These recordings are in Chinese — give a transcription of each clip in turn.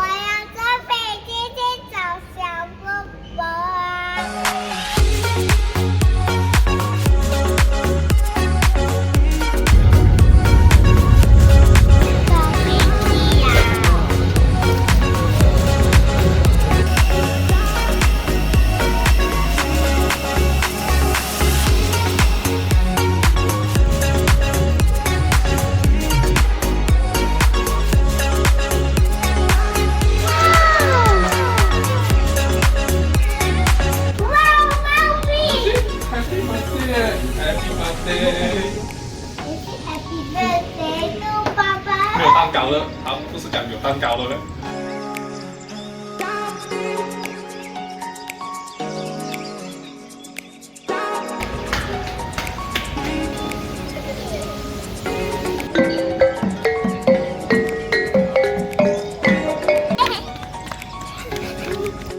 要在北京去找小波波啊！找飞机呀！没有蛋糕了，他不是讲有蛋糕了吗？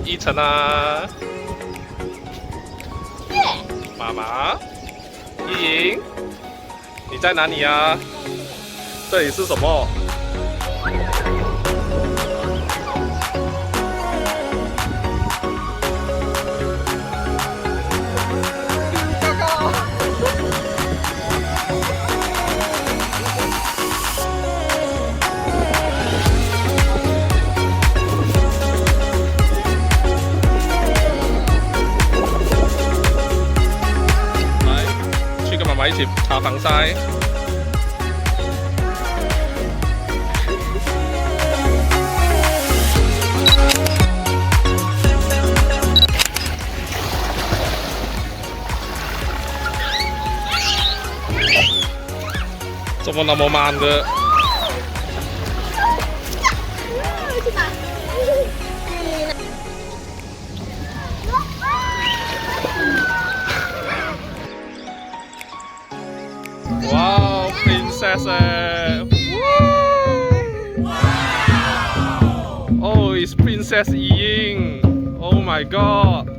依晨啊，妈妈，依莹，你在哪里呀？这里是什么？来，去跟妈妈一起擦防晒。怎么那么慢的？哇 ，Princess！ Oh, it's Princess Ying! Oh my God!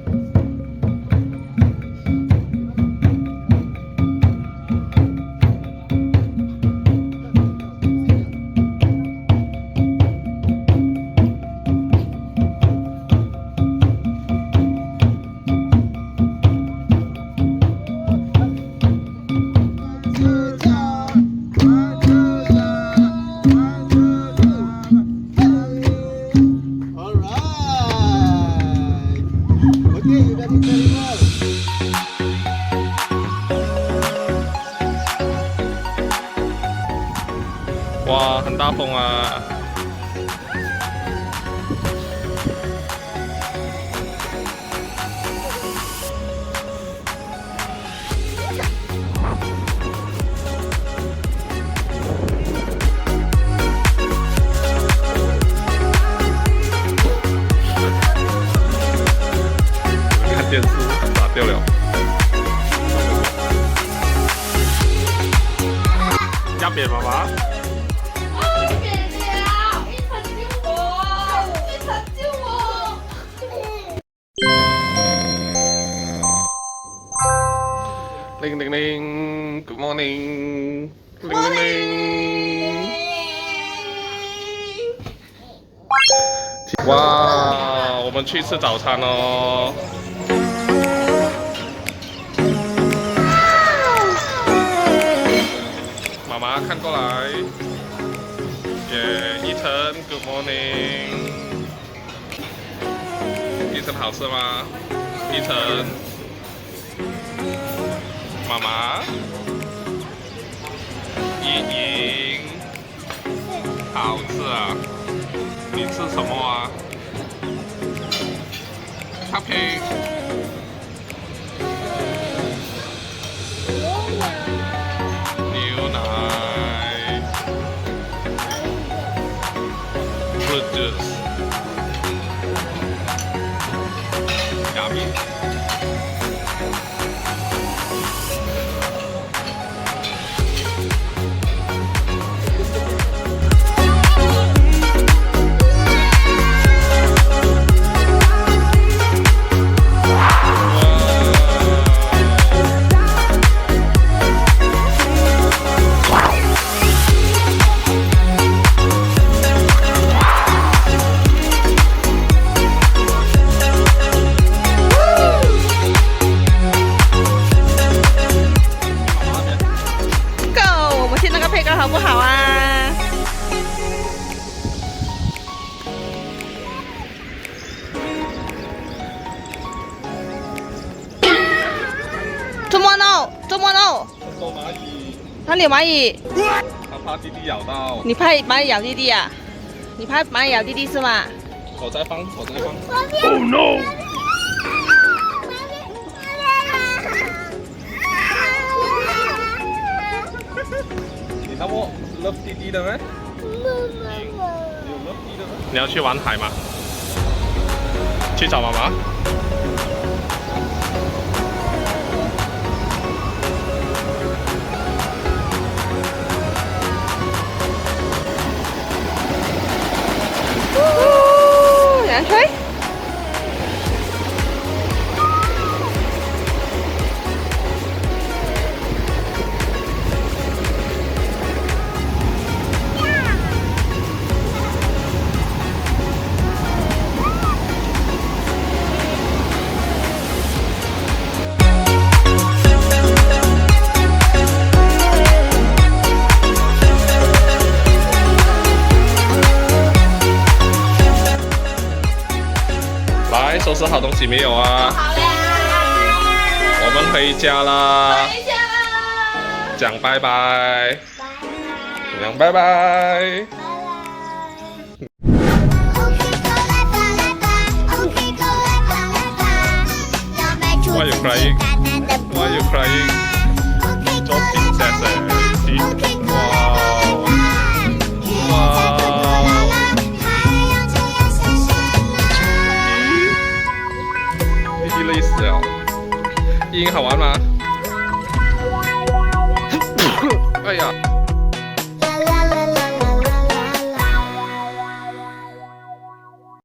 very well. 哇，很大风啊！看电视打掉了。要扁妈妈。 铃铃铃 ，Good morning， 铃铃铃。哇，我们去吃早餐哦。妈妈看过来。耶，依晨 ，Good morning。依晨好吃吗？依晨。 妈妈，莹莹，好吃啊！你吃什么啊？咖啡。牛奶。Fruit juice。Yummy。 哇，里有蚂蚁？他怕弟弟咬到。你怕蚂蚁咬弟弟啊？你怕蚂蚁咬弟弟是吗？我再放。我变 Oh no！ 你那么 love 弟弟的咩？你有 love 弟的咩？你要去玩海吗？去找妈妈。杨吹。来，收拾好东西没有啊？好了，我们回家啦，回家啦，讲拜拜，拜拜。讲拜拜。Why you crying? Why you crying? 做 princess 哇哇！弟弟累死了。英好玩吗？